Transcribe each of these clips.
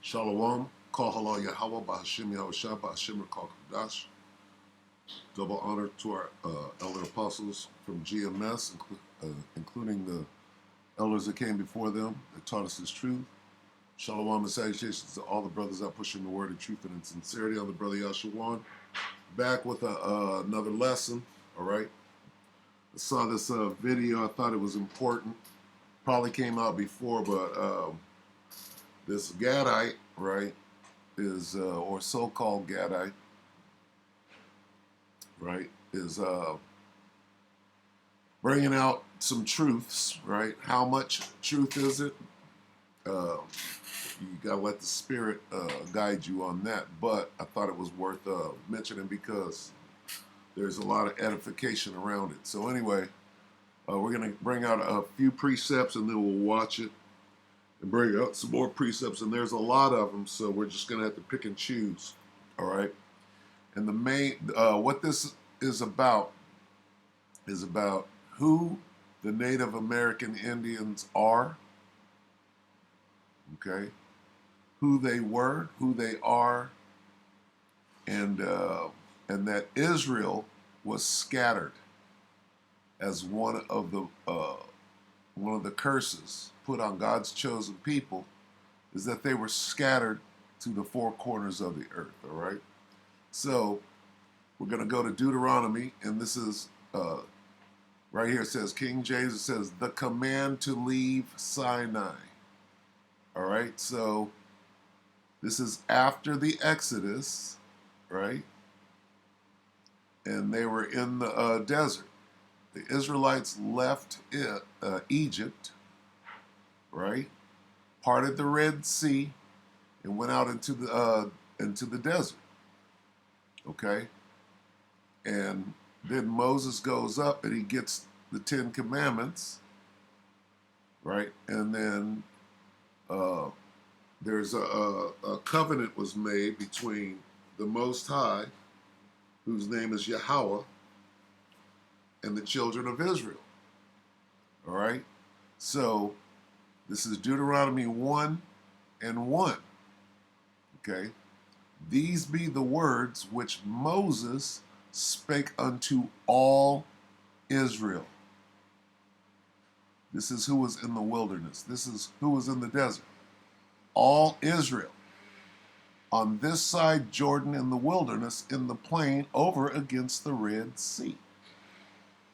Shalom, Kol Halal Yahweh, Bahashim Yahushua, Bahashim Kol Kadash. Double honor to our elder apostles from GMS, including the elders that came before them that taught us this truth. Shalom and salutations to all the brothers out pushing the word of truth and in sincerity. I'm the brother Yashawan, back with another lesson, all right? I saw this video, I thought it was important. Probably came out before, but this Gadite, right, is, or so-called Gadite, right, is bringing out some truths, right? How much truth is it? You got to let the Spirit guide you on that. But I thought it was worth mentioning because there's a lot of edification around it. So anyway, we're going to bring out a few precepts and then we'll watch it and bring out some more precepts. And there's a lot of them, so we're just going to have to pick and choose, all right? And the main, what this is about who the Native American Indians are, okay, who they were, who they are, and that Israel was scattered as one of the curses put on God's chosen people, is that they were scattered to the four corners of the earth. All right, so we're going to go to Deuteronomy, and this is right here. It says King James. It says the command to leave Sinai. All right, so this is after the Exodus, right? And they were in the desert. The Israelites left Egypt, right? Parted the Red Sea and went out into the desert. Okay, and then Moses goes up and he gets the Ten Commandments, right? And then there's a covenant was made between the Most High, whose name is Yahweh, and the children of Israel. All right? So this is Deuteronomy 1 and 1. Okay? These be the words which Moses spake unto all Israel. This is who was in the wilderness. This is who was in the desert. All Israel. On this side Jordan in the wilderness, in the plain over against the Red Sea.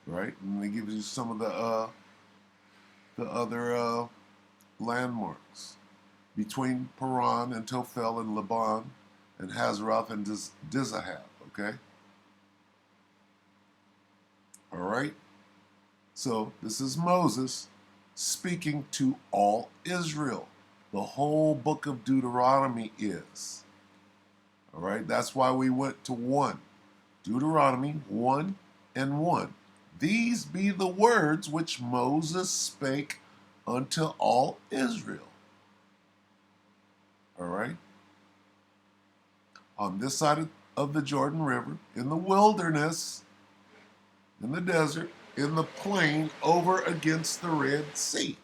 Right? And they give you some of the other landmarks. Between Paran and Tophel and Laban and Hazeroth and Dizahab. Okay? All right? So this is Moses speaking to all Israel. The whole book of Deuteronomy is. All right? That's why we went to 1. Deuteronomy 1 and 1. These be the words which Moses spake unto all Israel. All right? On this side of the Jordan River, in the wilderness, in the desert, in the plain, over against the Red Sea.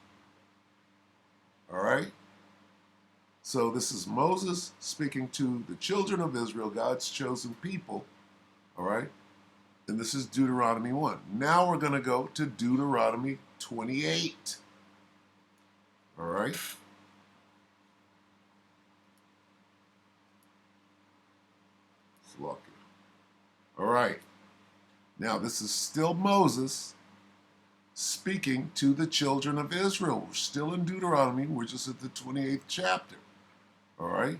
All right? So this is Moses speaking to the children of Israel, God's chosen people. All right? And this is Deuteronomy 1. Now we're going to go to Deuteronomy 28. All right? Lucky. All right. Now this is still Moses speaking to the children of Israel. We're still in Deuteronomy. We're just at the 28th chapter. All right.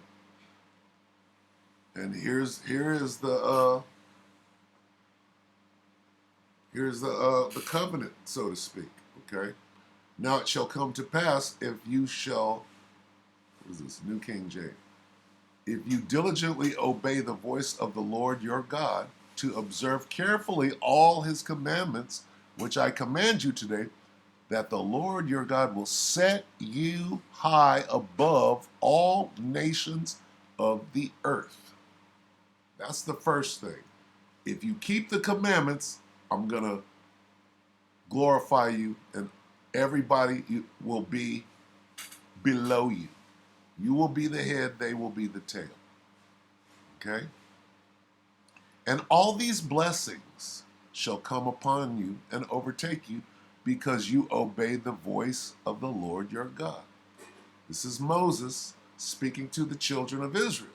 And here is the covenant, so to speak. Okay. Now it shall come to pass if you shall, what is this? New King James. If you diligently obey the voice of the Lord your God, to observe carefully all his commandments, which I command you today, that the Lord your God will set you high above all nations of the earth. That's the first thing. If you keep the commandments, I'm going to glorify you, and everybody will be below you. You will be the head, they will be the tail. Okay? And all these blessings shall come upon you and overtake you because you obey the voice of the Lord your God. This is Moses speaking to the children of Israel.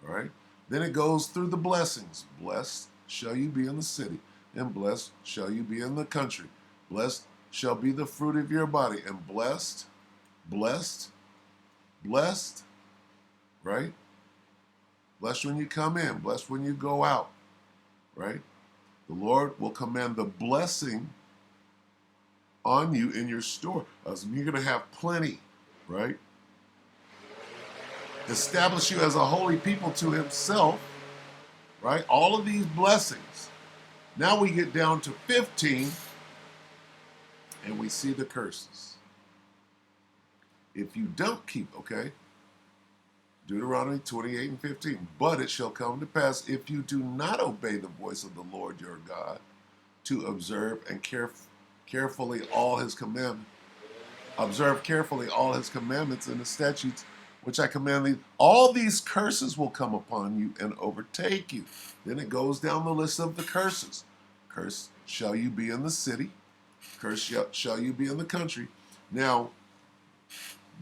All right? Then it goes through the blessings. Blessed shall you be in the city, and blessed shall you be in the country. Blessed shall be the fruit of your body, and blessed, blessed, blessed, right? Blessed when you come in, blessed when you go out, right? The Lord will command the blessing on you in your store. You're going to have plenty, right? Establish you as a holy people to himself, right? All of these blessings. Now we get down to 15 and we see the curses. If you don't keep, okay, Deuteronomy 28 and 15, but it shall come to pass if you do not obey the voice of the Lord your God to observe and carefully all his commandments, observe carefully all his commandments and the statutes which I command thee, all these curses will come upon you and overtake you. Then it goes down the list of the curses. Cursed shall you be in the city, cursed shall you be in the country. Now,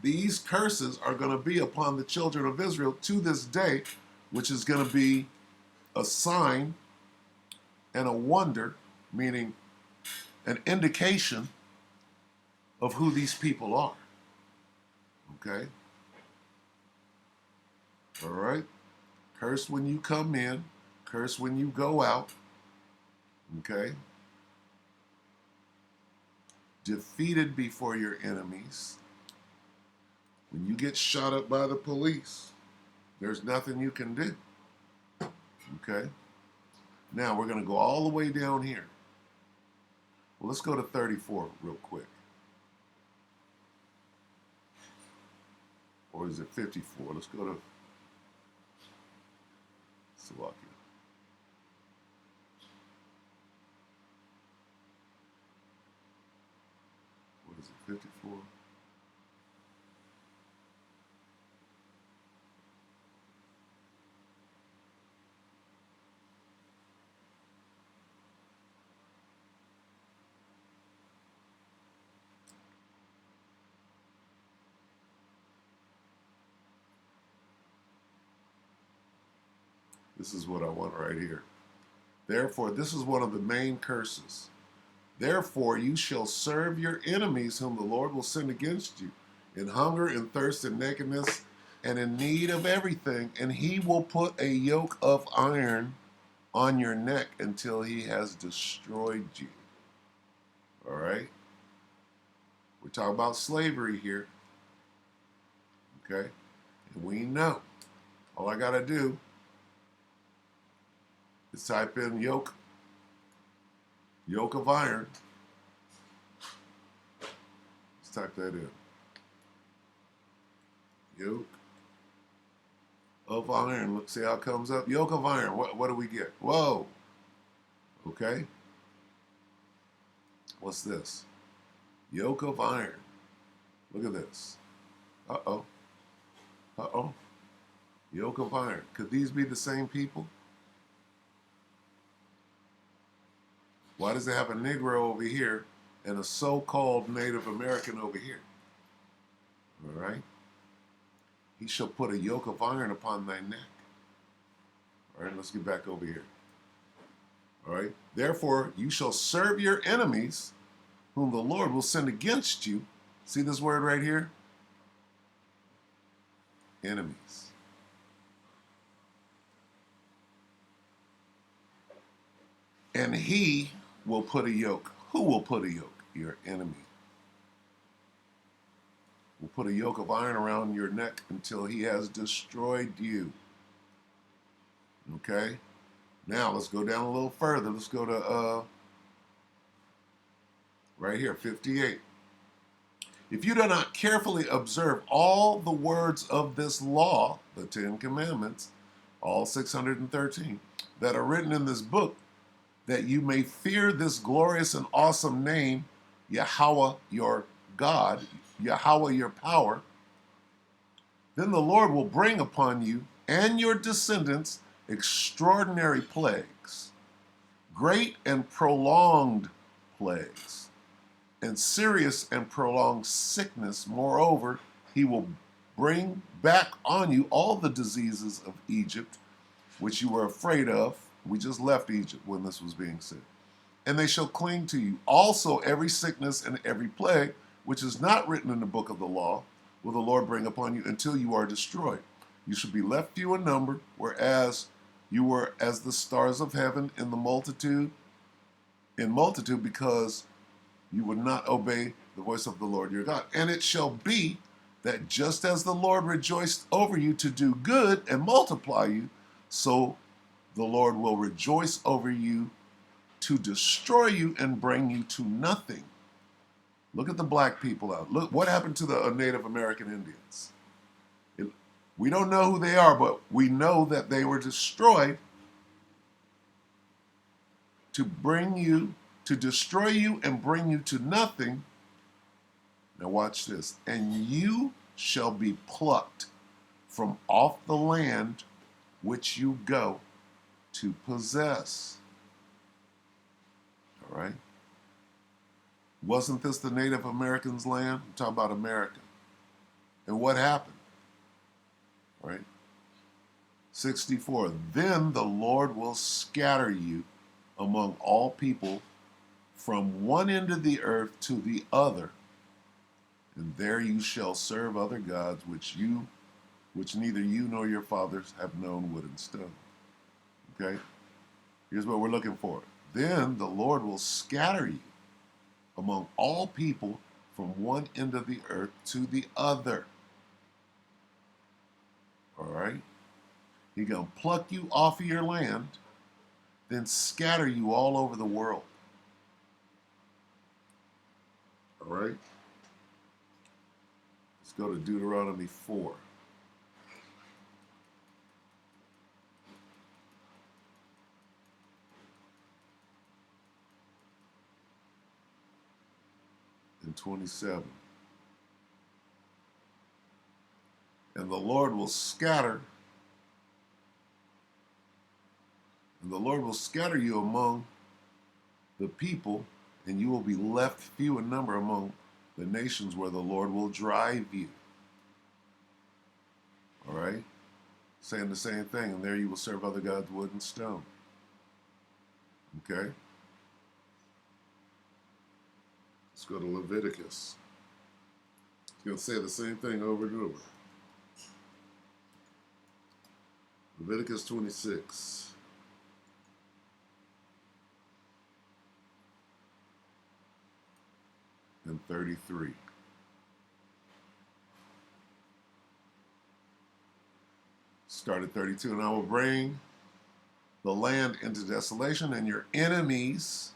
these curses are going to be upon the children of Israel to this day, which is going to be a sign and a wonder, meaning an indication of who these people are. Okay? All right? Curse when you come in, curse when you go out. Okay? Defeated before your enemies. When you get shot up by the police, there's nothing you can do. Okay? Now we're going to go all the way down here. Well, let's go to 34 real quick. Or is it 54? Let's go to Slovakia. What is it, 54? This is what I want right here. Therefore, this is one of the main curses. Therefore, you shall serve your enemies whom the Lord will send against you in hunger and thirst and nakedness and in need of everything. And he will put a yoke of iron on your neck until he has destroyed you. All right? We're talking about slavery here. Okay? And we know. All I got to do is type in yoke of iron. Let's type that in. Yoke of iron. Look, see how it comes up? Yoke of iron. What do we get? Whoa. Okay. What's this? Yoke of iron. Look at this. Uh-oh. Uh-oh. Yoke of iron. Could these be the same people? Why does it have a Negro over here and a so-called Native American over here? All right. He shall put a yoke of iron upon thy neck. All right, let's get back over here. All right. Therefore, you shall serve your enemies, whom the Lord will send against you. See this word right here? Enemies. And he will put a yoke. Who will put a yoke? Your enemy. Will put a yoke of iron around your neck until he has destroyed you. Okay? Now let's go down a little further. Let's go to right here, 58. If you do not carefully observe all the words of this law, the 10 Commandments, all 613, that are written in this book, that you may fear this glorious and awesome name, Yahweh your God, Yahweh your power, Then the Lord will bring upon you and your descendants extraordinary plagues, great and prolonged plagues, and serious and prolonged sickness. Moreover, he will bring back on you all the diseases of Egypt, which you were afraid of. We just left Egypt when this was being said. And they shall cling to you. Also, every sickness and every plague, which is not written in the book of the law, will the Lord bring upon you until you are destroyed. You shall be left few in number, whereas you were as the stars of heaven in multitude, because you would not obey the voice of the Lord your God. And it shall be that just as the Lord rejoiced over you to do good and multiply you, so the Lord will rejoice over you to destroy you and bring you to nothing. Look at the black people out. Look what happened to the Native American Indians. We don't know who they are, but we know that they were destroyed to destroy you and bring you to nothing. Now watch this. And you shall be plucked from off the land which you go to possess. All right? Wasn't this the Native Americans' land? I'm talking about America. And what happened? Right? 64. Then the Lord will scatter you among all people from one end of the earth to the other, and there you shall serve other gods which neither you nor your fathers have known, wood and stone. Okay? Here's what we're looking for. Then the Lord will scatter you among all people from one end of the earth to the other. All right? He's going to pluck you off of your land, then scatter you all over the world. All right? Let's go to Deuteronomy 4. And 27. And the Lord will scatter you among the people, and you will be left few in number among the nations where the Lord will drive you. All right? Saying the same thing, and there you will serve other gods, wood and stone. Okay? Let's go to Leviticus. It's going to say the same thing over and over. Leviticus 26. And 33. Start at 32. And I will bring the land into desolation, and your enemies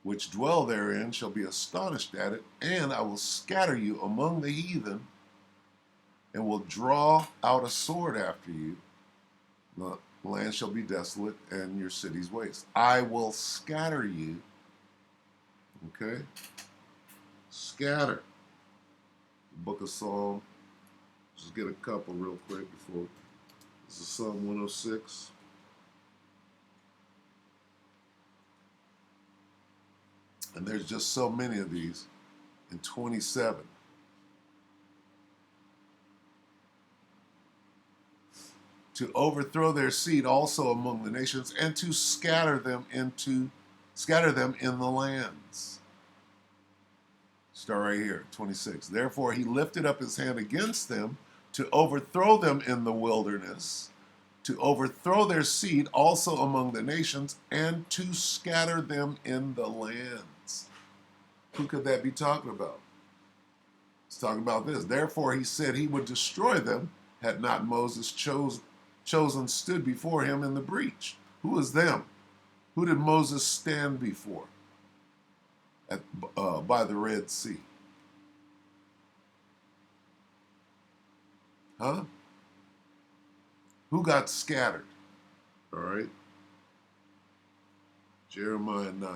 which dwell therein shall be astonished at it, and I will scatter you among the heathen, and will draw out a sword after you. The land shall be desolate, and your cities waste. I will scatter you. Okay? Scatter. The book of Psalm. Just get a couple real quick before. This is Psalm 106. And there's just so many of these in 27. To overthrow their seed also among the nations, and to scatter them in the lands. Start right here, 26. Therefore he lifted up his hand against them to overthrow them in the wilderness, to overthrow their seed also among the nations, and to scatter them in the lands. Who could that be talking about? It's talking about this. Therefore he said he would destroy them, had not Moses chosen stood before him in the breach. Who is them? Who did Moses stand before by the Red Sea? Huh? Who got scattered? All right. Jeremiah 9.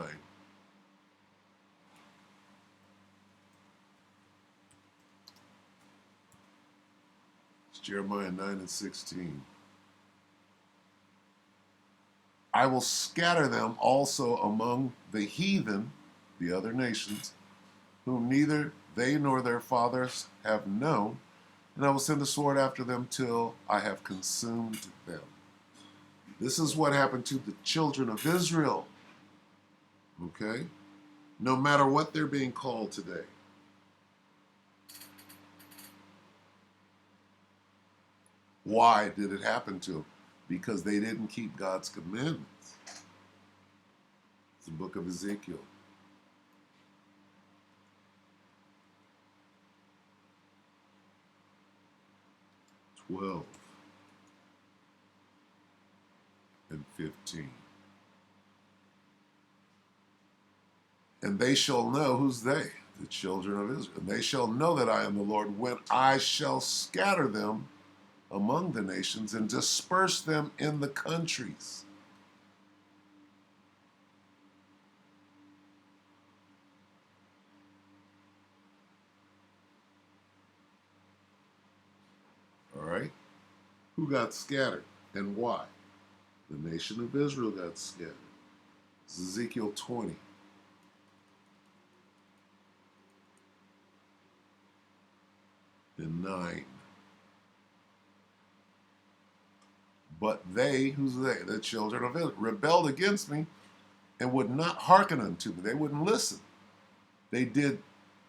It's Jeremiah 9:16. I will scatter them also among the heathen, the other nations, whom neither they nor their fathers have known, and I will send a sword after them till I have consumed them. This is what happened to the children of Israel. Okay? No matter what they're being called today. Why did it happen to them? Because they didn't keep God's commandments. It's the book of Ezekiel. 12 and 15. And they shall know, who's they? The children of Israel. And they shall know that I am the Lord when I shall scatter them among the nations and disperse them in the countries. All right? Who got scattered and why? The nation of Israel got scattered. It's Ezekiel 20. And 9. But they, who's they? The children of Israel, rebelled against me and would not hearken unto me. They wouldn't listen. They did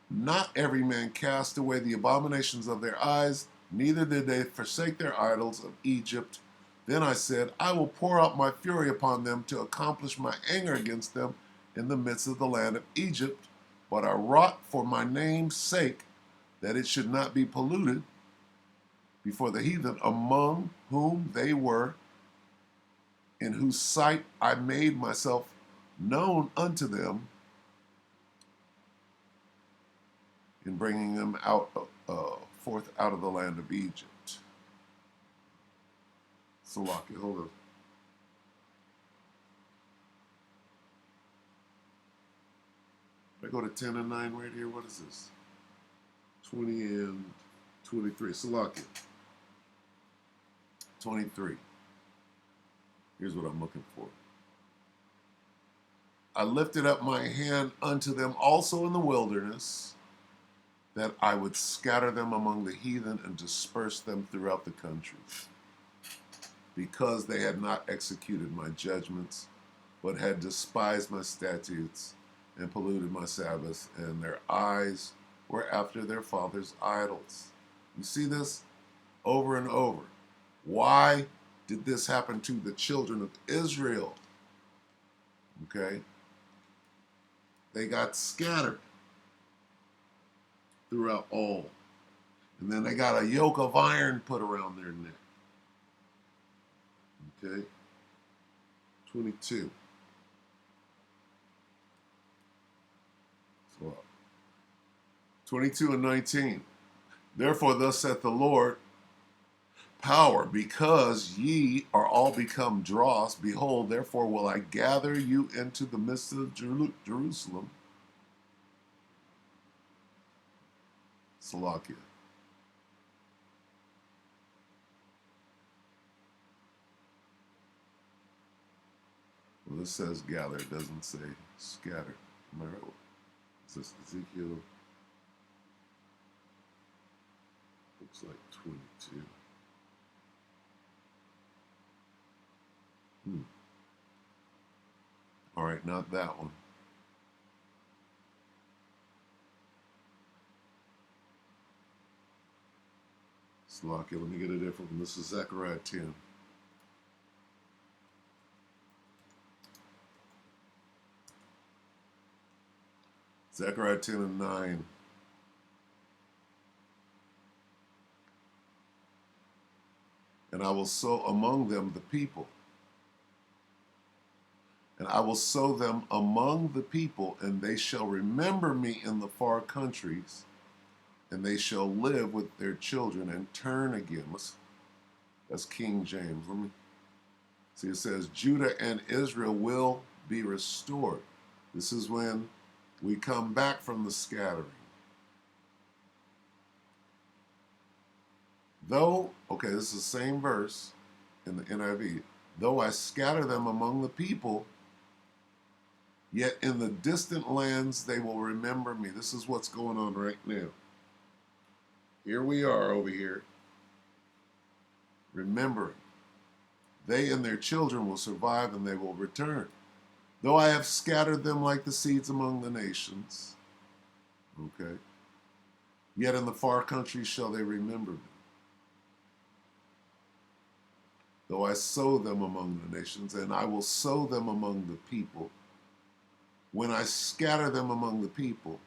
not every man cast away the abominations of their eyes, neither did they forsake their idols of Egypt. Then I said, I will pour out my fury upon them to accomplish my anger against them in the midst of the land of Egypt. But I wrought for my name's sake that it should not be polluted before the heathen, among whom they were, in whose sight I made myself known unto them, in bringing them out forth out of the land of Egypt. Salaki, hold on. I go to 10 and 9 right here. What is this? 20 and 23. Salaki. 23. Here's what I'm looking for. I lifted up my hand unto them also in the wilderness, that I would scatter them among the heathen and disperse them throughout the countries, because they had not executed my judgments, but had despised my statutes and polluted my Sabbaths, and their eyes were after their fathers' idols. You see this over and over. Why did this happen to the children of Israel? Okay? They got scattered throughout all. And then they got a yoke of iron put around their neck. Okay? 22. So, 22 and 19. Therefore, thus saith the Lord, power, because ye are all become dross, behold, therefore will I gather you into the midst of Jerusalem. Salakia. Well, this says gather, it doesn't say scatter. Am I right? Is this Ezekiel? Looks like 22. All right, not that one. Slocky, let me get a different one. This is Zechariah 10. Zechariah 10 and 9. And I will sow among them the people. And I will sow them among the people, and they shall remember me in the far countries, and they shall live with their children and turn again. That's King James. Let me see. It says Judah and Israel will be restored. This is when we come back from the scattering. Though, okay, this is the same verse in the NIV. Though I scatter them among the people, yet in the distant lands they will remember me. This is what's going on right now. Here we are over here, remembering. They and their children will survive and they will return. Though I have scattered them like the seeds among the nations, okay, yet in the far countries shall they remember me. Though I sow them among the nations, and I will sow them among the people. When I scatter them among the people,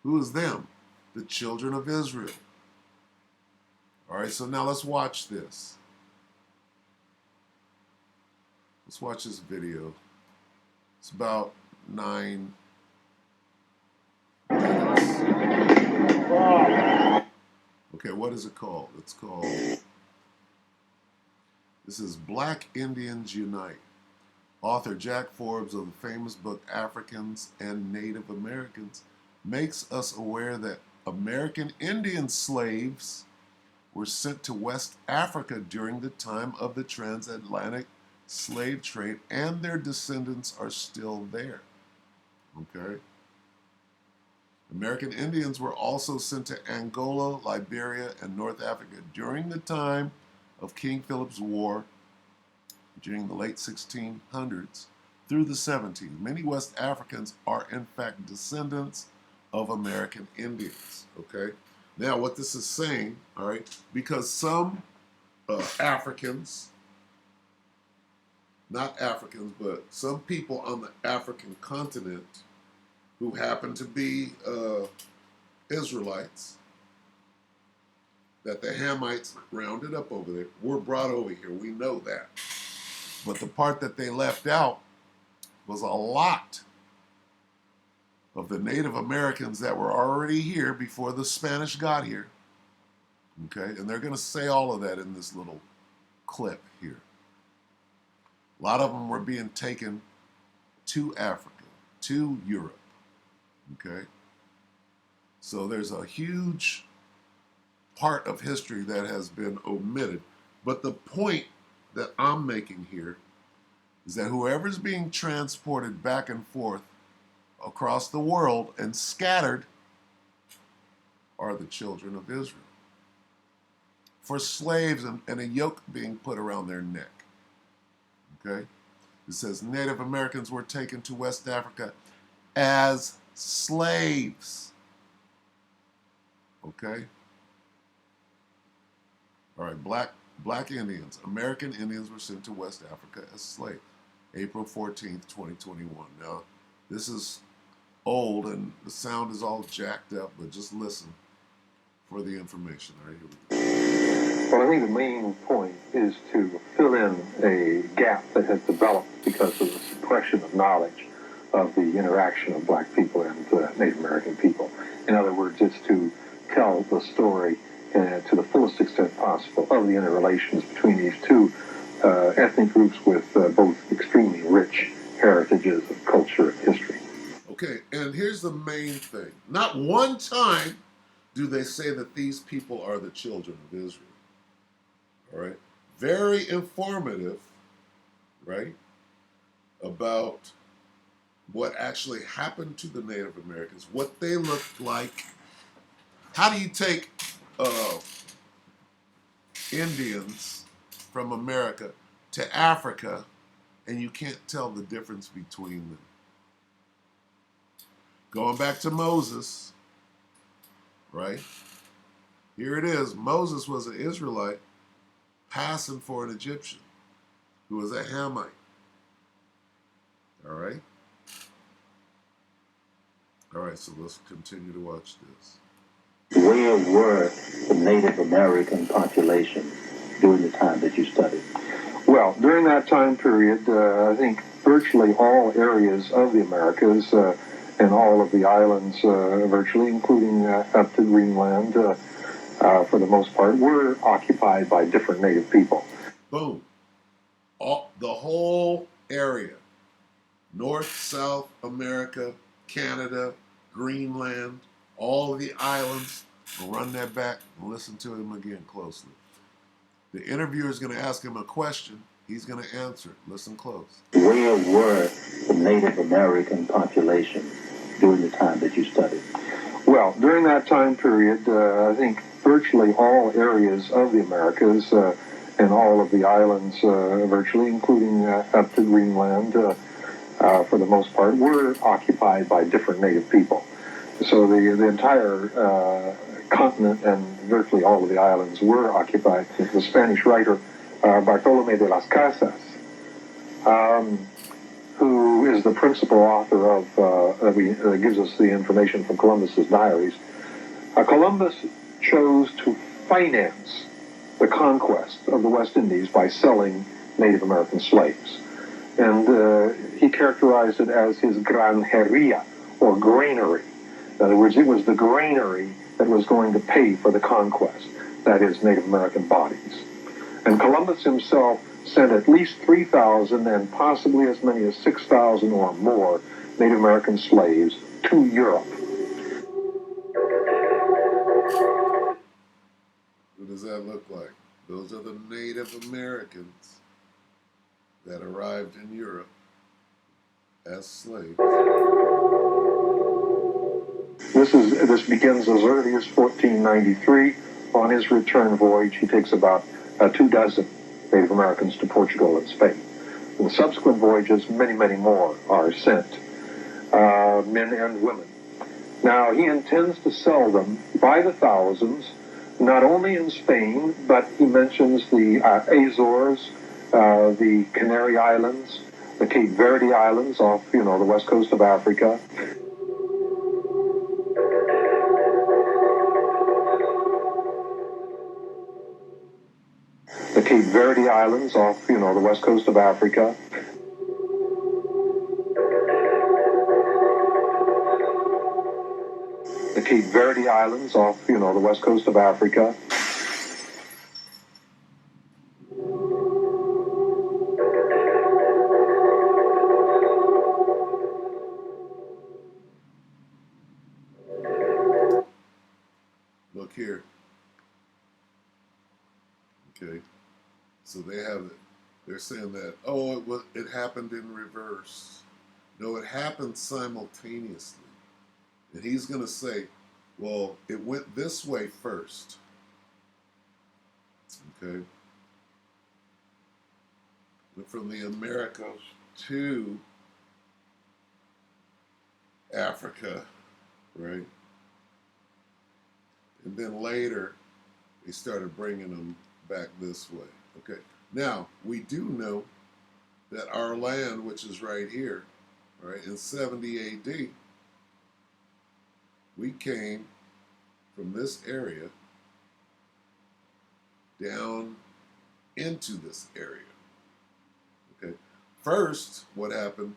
who is them? The children of Israel. All right, so now let's watch this. Let's watch this video. It's about 9 minutes. Okay, what is it called? It's called, this is Black Indians Unite. Author Jack Forbes of the famous book Africans and Native Americans makes us aware that American Indian slaves were sent to West Africa during the time of the transatlantic slave trade, and their descendants are still there. Okay? American Indians were also sent to Angola, Liberia, and North Africa during the time of King Philip's War during the late 1600s through the 1700s. Many West Africans are in fact descendants of American Indians. Okay? Now what this is saying, all right, because some Africans, not Africans, but some people on the African continent who happen to be Israelites, that the Hamites rounded up over there, were brought over here. We know that. But the part that they left out was a lot of the Native Americans that were already here before the Spanish got here. Okay, and they're going to say all of that in this little clip here. A lot of them were being taken to Africa, to Europe. Okay, so there's a huge part of history that has been omitted. But the point that I'm making here is that whoever's being transported back and forth across the world and scattered are the children of Israel. For slaves and a yoke being put around their neck. Okay? It says Native Americans were taken to West Africa as slaves. Okay? All right, Black Indians, American Indians were sent to West Africa as slaves. April 14th, 2021. Now, this is old and the sound is all jacked up, but just listen for the information. All right, here we go. Well, I think the main point is to fill in a gap that has developed because of the suppression of knowledge of the interaction of black people and Native American people. In other words, it's to tell the story to the fullest extent possible of the interrelations between these two ethnic groups with both extremely rich heritages of culture and history. Okay, and here's the main thing. Not one time do they say that these people are the children of Israel. All right? Very informative, right, about what actually happened to the Native Americans, what they looked like. How do you take Indians from America to Africa and you can't tell the difference between them? Going back to Moses, right? Here it is. Moses was an Israelite passing for an Egyptian who was a Hamite. All right? All right, so let's continue to watch this. Where were the Native American population during the time that you studied? Well, during that time period, I think virtually all areas of the Americas and all of the islands, virtually, including up to Greenland, for the most part, were occupied by different native people. Boom. The whole area, North, South America, Canada, Greenland, all of the islands, I'll run that back and listen to him again closely. The interviewer is going to ask him a question. He's going to answer it. Listen close. Where were the Native American populations during the time that you studied? Well, during that time period, I think virtually all areas of the Americas and all of the islands, virtually, including up to Greenland, for the most part, were occupied by different native people. So the entire continent and virtually all of the islands were occupied. The Spanish writer Bartolomé de las Casas, who is the principal author of, that gives us the information from Columbus's diaries. Columbus chose to finance the conquest of the West Indies by selling Native American slaves. And he characterized it as his granjeria, or granary. In other words, it was the granary that was going to pay for the conquest, that is, Native American bodies. And Columbus himself sent at least 3,000 and possibly as many as 6,000 or more Native American slaves to Europe. What does that look like? Those are the Native Americans that arrived in Europe as slaves. This begins as early as 1493. On his return voyage, he takes about 24 Native Americans to Portugal and Spain. In subsequent voyages, many, many more are sent, men and women. Now, he intends to sell them by the thousands, not only in Spain, but he mentions the Azores, the Canary Islands, the Cape Verde Islands off, the west coast of Africa. The Cape Verde Islands off, the west coast of Africa. The Cape Verde Islands off, the west coast of Africa. Look here. Okay. So they're saying that, it happened in reverse. No, it happened simultaneously. And he's going to say, well, it went this way first. Okay. Went from the Americas to Africa, right? And then later, they started bringing them back this way. Okay. Now, we do know that our land, which is right here, right, in 70 AD, we came from this area down into this area. Okay. First, what happened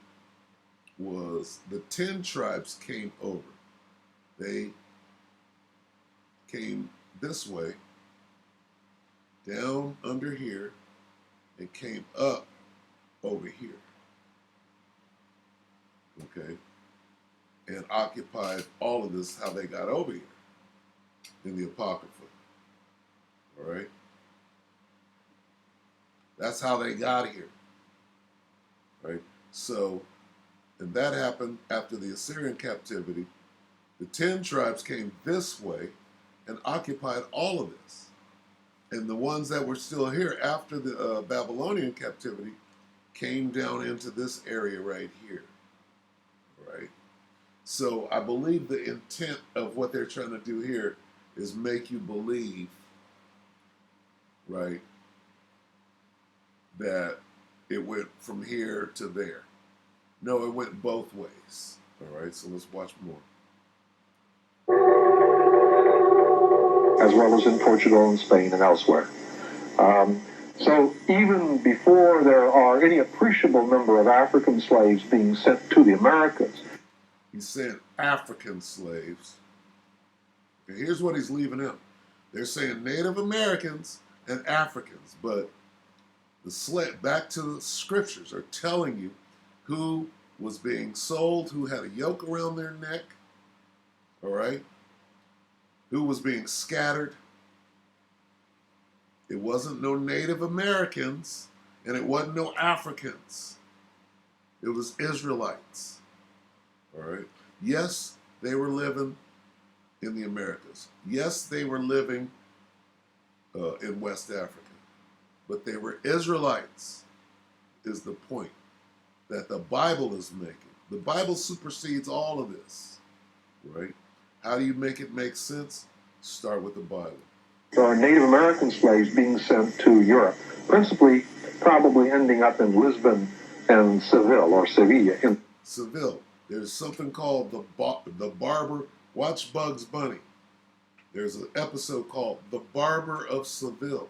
was the 10 tribes came over. They came this way, down under here, and came up over here. Okay. And occupied all of this, how they got over here in the Apocrypha. All right? That's how they got here. Right? So, and that happened after the Assyrian captivity. The 10 tribes came this way and occupied all of this. And the ones that were still here after the Babylonian captivity came down into this area right here. Right? So I believe the intent of what they're trying to do here is make you believe, right, that it went from here to there. No, it went both ways. All right, so let's watch more. As well as in Portugal and Spain and elsewhere. So even before there are any appreciable number of African slaves being sent to the Americas, He sent African slaves. Okay, here's what he's leaving out. They're saying Native Americans and Africans, but back to the scriptures are telling you who was being sold, who had a yoke around their neck, all right? who was being scattered. It wasn't no Native Americans, and it wasn't no Africans. It was Israelites. All right. Yes, they were living in the Americas. Yes, they were living in West Africa. But they were Israelites, is the point that the Bible is making. The Bible supersedes all of this, right? How do you make it make sense? Start with the Bible. There are Native American slaves being sent to Europe, principally probably ending up in Lisbon and Seville or Sevilla. In Seville. There's something called the Barber. Watch Bugs Bunny. There's an episode called The Barber of Seville.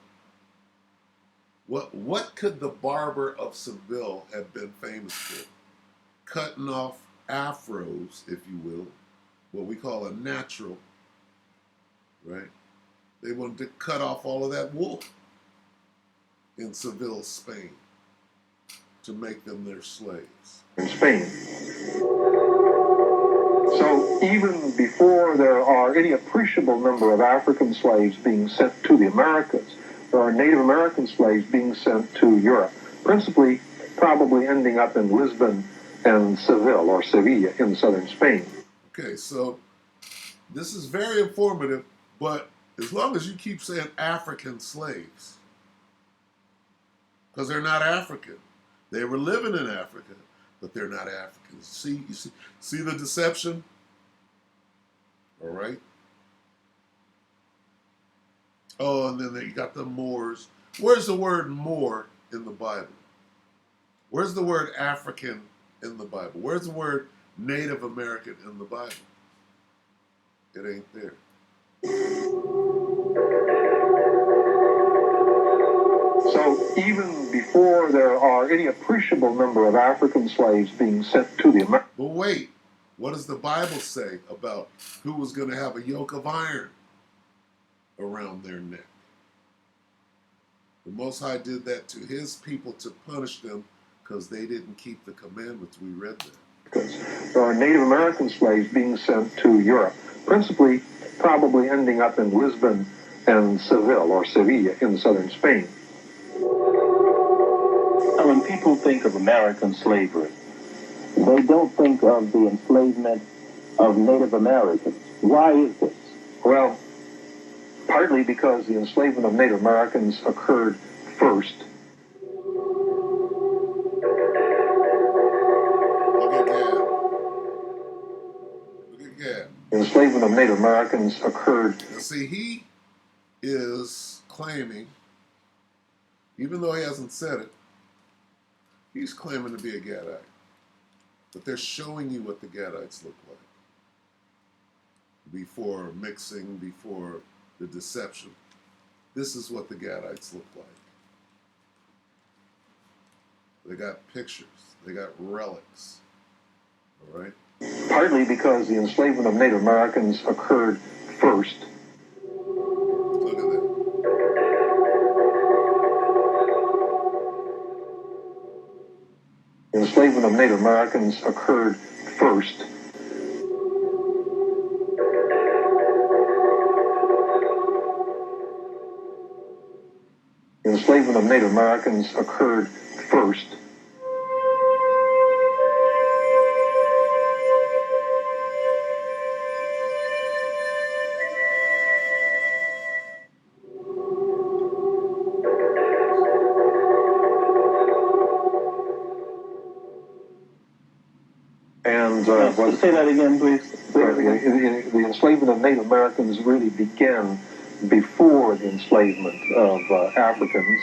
What could the Barber of Seville have been famous for? Cutting off afros, if you will, what we call a natural, right? They wanted to cut off all of that wool in Seville, Spain, to make them their slaves. in Spain. So even before there are any appreciable number of African slaves being sent to the Americas, there are Native American slaves being sent to Europe, principally probably ending up in Lisbon and Seville or Sevilla in southern Spain. Okay, so this is very informative, but as long as you keep saying African slaves, because they're not African. They were living in Africa, but they're not Africans. See the deception? All right. Oh, and then you got the Moors. Where's the word Moor in the Bible? Where's the word African in the Bible? Where's the word Native American in the Bible? It ain't there. So even before there are any appreciable number of African slaves being sent to the Americas. But wait, what does the Bible say about who was going to have a yoke of iron around their neck? The Most High did that to his people to punish them because they didn't keep the commandments. We read that. There are Native American slaves being sent to Europe, principally probably ending up in Lisbon and Seville or Sevilla in southern Spain. Now, when people think of American slavery, they don't think of the enslavement of Native Americans. Why is this? Well, partly because the enslavement of Native Americans occurred first. Look at Gad. Look at Gad. The enslavement of Native Americans occurred. Now see, he is claiming, even though he hasn't said it, he's claiming to be a Gadite. But they're showing you what the Gadites look like before mixing, before the deception. This is what the Gadites look like. They got pictures. They got relics. All right? Partly because the enslavement of Native Americans occurred first. Look at that. The enslavement of Native Americans occurred first. The enslavement of Native Americans occurred first. And Say that again, please. the enslavement of Native Americans really began before the enslavement of Africans.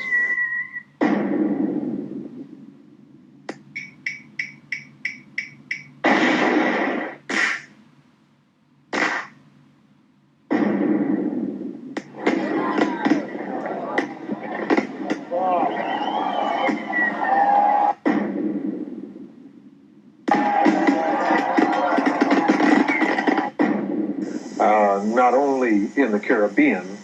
Not only in the Caribbean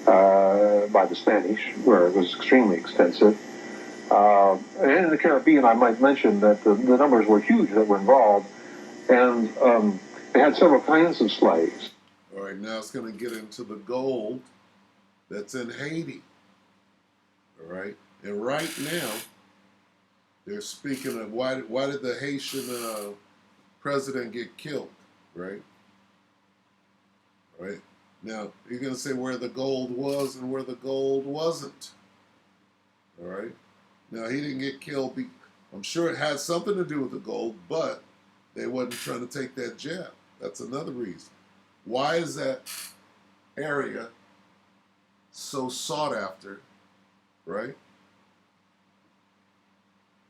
by the Spanish, where it was extremely extensive. And in the Caribbean, I might mention that the numbers were huge that were involved, and they had several kinds of slaves. All right, now it's going to get into the gold that's in Haiti. All right, and right now they're speaking of why did the Haitian president get killed, right? Right. Now you're going to say where the gold was and where the gold wasn't. All right. Now he didn't get killed. I'm sure it had something to do with the gold, but they wasn't trying to take that jab. That's another reason. Why is that area so sought after, right?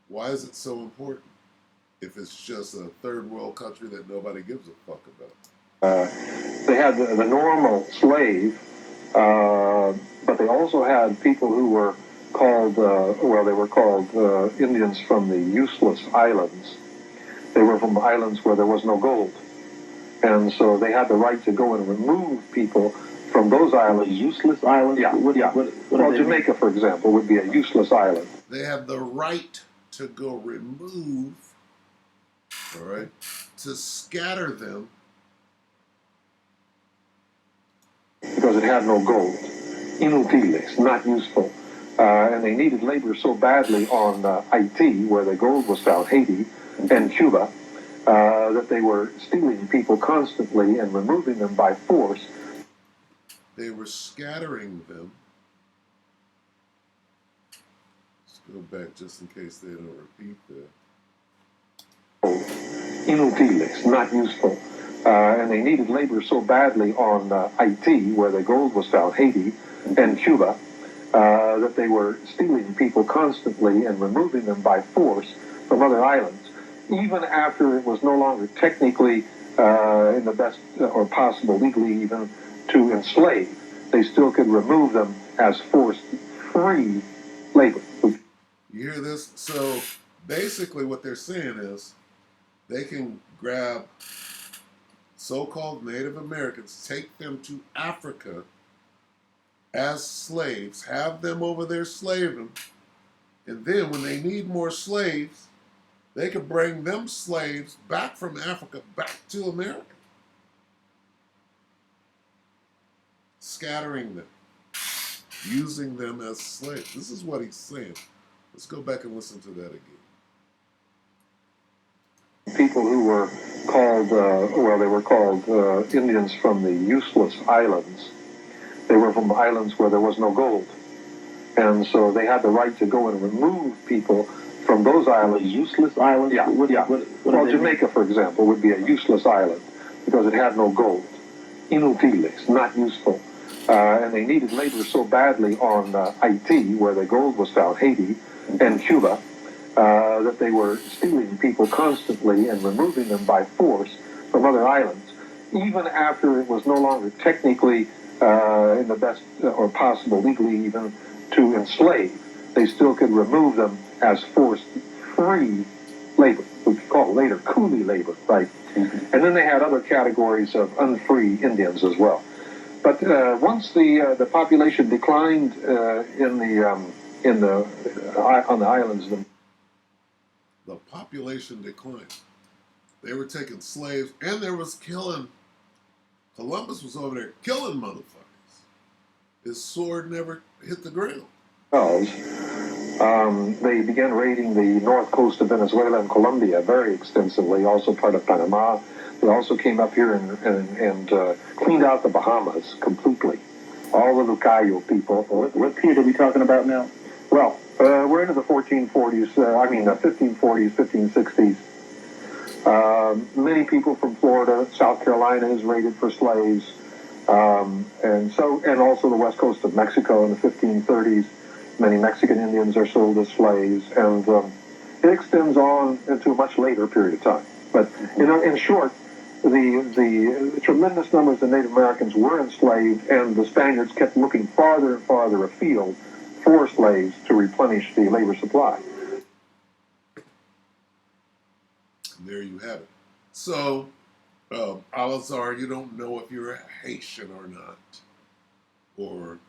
Why is it so important if it's just a third world country that nobody gives a fuck about? They had the normal slave, but they also had people who were called, they were called Indians from the useless islands. They were from islands where there was no gold. And so they had the right to go and remove people from those islands. Useless islands? Yeah, well, Jamaica, for example, would be a useless island. They have the right to go remove, all right, to scatter them. Because it had no gold. Inutiles, not useful. And they needed labor so badly on Haiti, where the gold was found, Haiti, and Cuba, that they were stealing people constantly and removing them by force. They were scattering them. Let's go back just in case they don't repeat that. Inutiles, not useful. And they needed labor so badly on Haiti, where the gold was found, Haiti, and Cuba, that they were stealing people constantly and removing them by force from other islands. Even after it was no longer technically in the best or possible, legally even, to enslave, they still could remove them as forced free labor. You hear this? So basically what they're saying is they can grab so-called Native Americans, take them to Africa as slaves, have them over there slaving, and then when they need more slaves, they could bring them slaves back from Africa back to America. Scattering them, using them as slaves. This is what he's saying. Let's go back and listen to that again. People who were called, they were called Indians from the useless islands. They were from islands where there was no gold. And so they had the right to go and remove people from those islands. Useless islands? Yeah, well, Jamaica, for example, would be a useless island because it had no gold. Inutiles, not useful. And they needed labor so badly on Haiti, where the gold was found, Haiti, and Cuba, that they were stealing people constantly and removing them by force from other islands. Even after it was no longer technically in the best or possible, legally even, to enslave, they still could remove them as forced free labor, which we call later coolie labor, right? Mm-hmm. And then they had other categories of unfree Indians as well. But once the population declined on the islands, the population declined. They were taking slaves, and there was killing. Columbus was over there killing motherfuckers. His sword never hit the ground. They began raiding the north coast of Venezuela and Colombia very extensively, also part of Panama. They also came up here and cleaned out the Bahamas completely. All the Lucayo people. What period are we talking about now? Well, we're into the 1440s, 1540s, 1560s. Many people from Florida, South Carolina is raided for slaves. And also the west coast of Mexico in the 1530s. Many Mexican Indians are sold as slaves, and it extends on into a much later period of time. But in short, the tremendous numbers of Native Americans were enslaved, and the Spaniards kept looking farther and farther afield for slaves to replenish the labor supply. And there you have it. So, Alazar, you don't know if you're a Haitian or not. Or,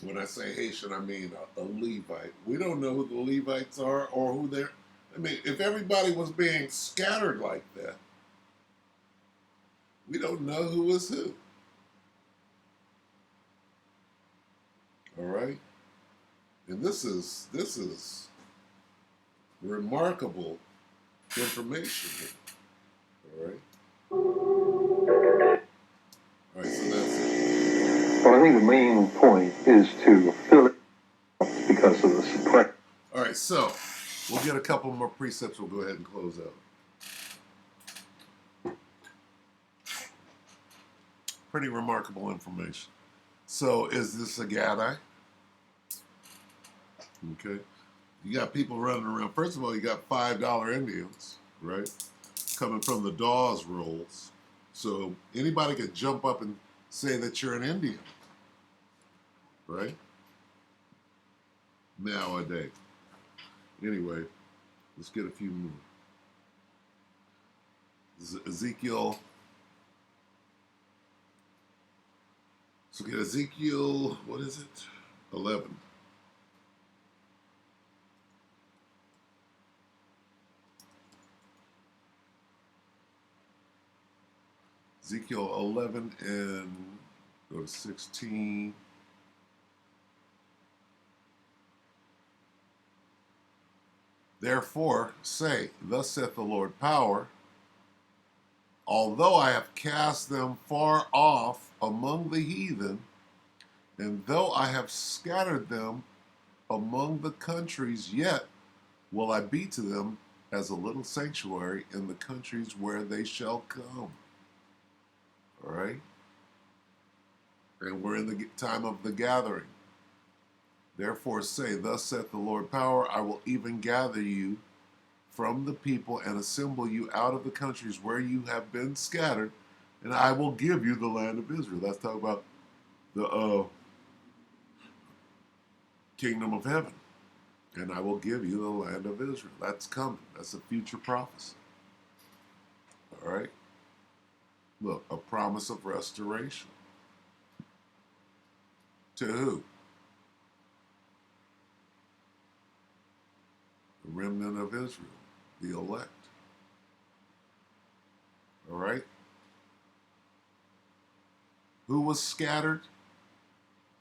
when I say Haitian, I mean a Levite. We don't know who the Levites are or who they're... I mean, if everybody was being scattered like that, we don't know who is who. All right, and this is remarkable information here. All right, so that's it. Well, I think the main point is to fill it because of the suppression. All right, so we'll get a couple more precepts. We'll go ahead and close out. Pretty remarkable information. So, is this a Gadai? Okay. You got people running around. First of all, you got $5 Indians, right? Coming from the Dawes rolls. So, anybody could jump up and say that you're an Indian, right? Nowadays. Anyway, let's get a few more. Ezekiel. So get Ezekiel, what is it? 11. Ezekiel 11 and go to 16. Therefore say, thus saith the Lord power, although I have cast them far off among the heathen, and though I have scattered them among the countries, yet will I be to them as a little sanctuary in the countries where they shall come. All right? And we're in the time of the gathering. Therefore say, thus saith the Lord power, I will even gather you from the people and assemble you out of the countries where you have been scattered, and I will give you the land of Israel. That's talking about the kingdom of heaven. And I will give you the land of Israel. That's coming. That's a future prophecy. All right? Look, a promise of restoration. To who? The remnant of Israel, the elect. All right? Who was scattered?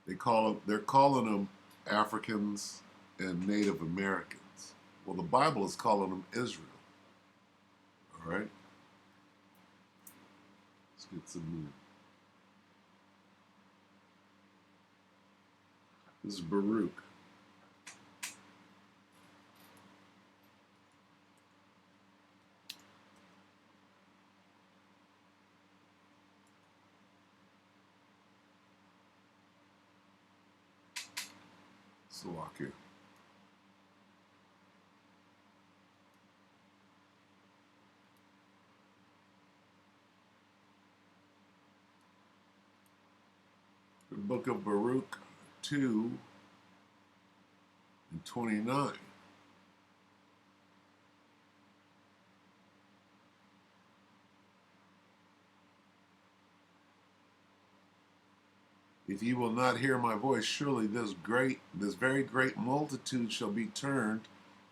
They're calling them Africans and Native Americans. Well, the Bible is calling them Israel. All right? Let's get some more. This is Baruch. Slovakia. The book of Baruch 2 and 29. If ye will not hear my voice, surely this very great multitude shall be turned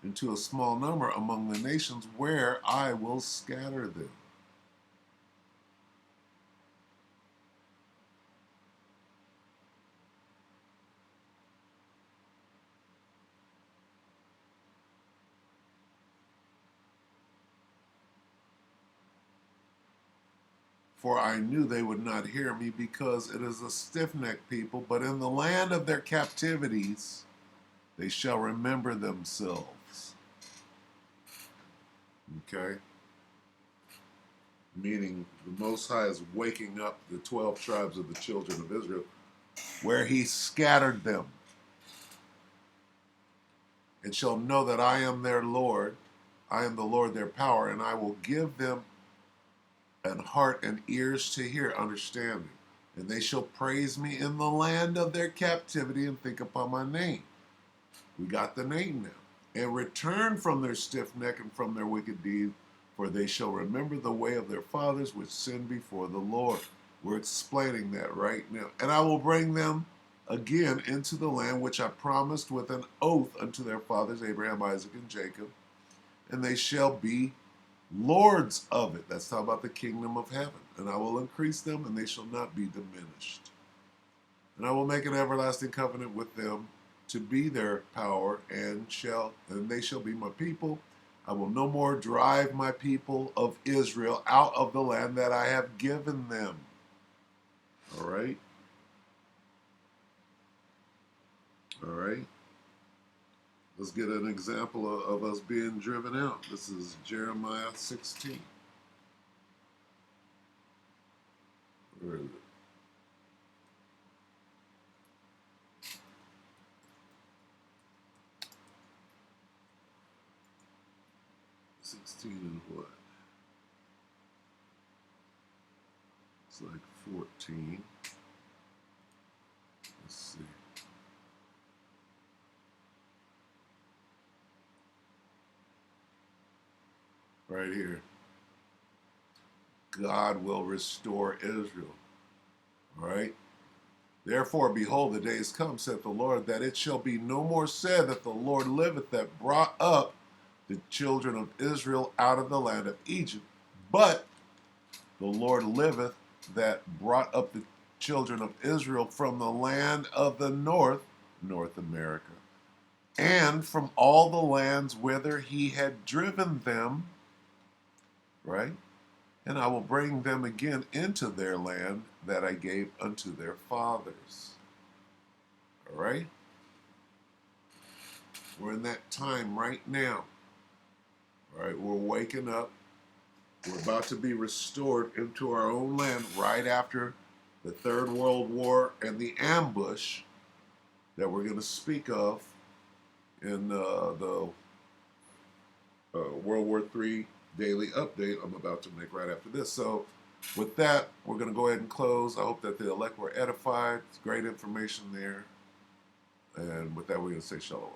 into a small number among the nations where I will scatter them. For I knew they would not hear me, because it is a stiff-necked people, but in the land of their captivities they shall remember themselves. Okay? Meaning the Most High is waking up the 12 tribes of the children of Israel, where he scattered them, and shall know that I am their Lord, I am the Lord their power, and I will give them an heart and ears to hear, understanding. And they shall praise me in the land of their captivity and think upon my name. We got the name now. And return from their stiff neck and from their wicked deeds, for they shall remember the way of their fathers which sinned before the Lord. We're explaining that right now. And I will bring them again into the land which I promised with an oath unto their fathers, Abraham, Isaac, and Jacob, and they shall be lords of it. That's talking about the kingdom of heaven. And I will increase them, and they shall not be diminished. And I will make an everlasting covenant with them to be their power, and they shall be my people. I will no more drive my people of Israel out of the land that I have given them. All right. All right. Let's get an example of us being driven out. This is Jeremiah 16. Where is it? 16 and what? It's like 14. Let's see. Right here. God will restore Israel. All right. Therefore, behold, the days come, saith the Lord, that it shall be no more said that the Lord liveth, that brought up the children of Israel out of the land of Egypt. But the Lord liveth, that brought up the children of Israel from the land of the north, North America, and from all the lands whither he had driven them, right? And I will bring them again into their land that I gave unto their fathers. All right? We're in that time right now. All right, we're waking up. We're about to be restored into our own land right after the Third World War and the ambush that we're going to speak of in the World War III daily update I'm about to make right after this. So with that, we're going to go ahead and close. I hope that the elect were edified. It's great information there. And with that, we're going to say shalom.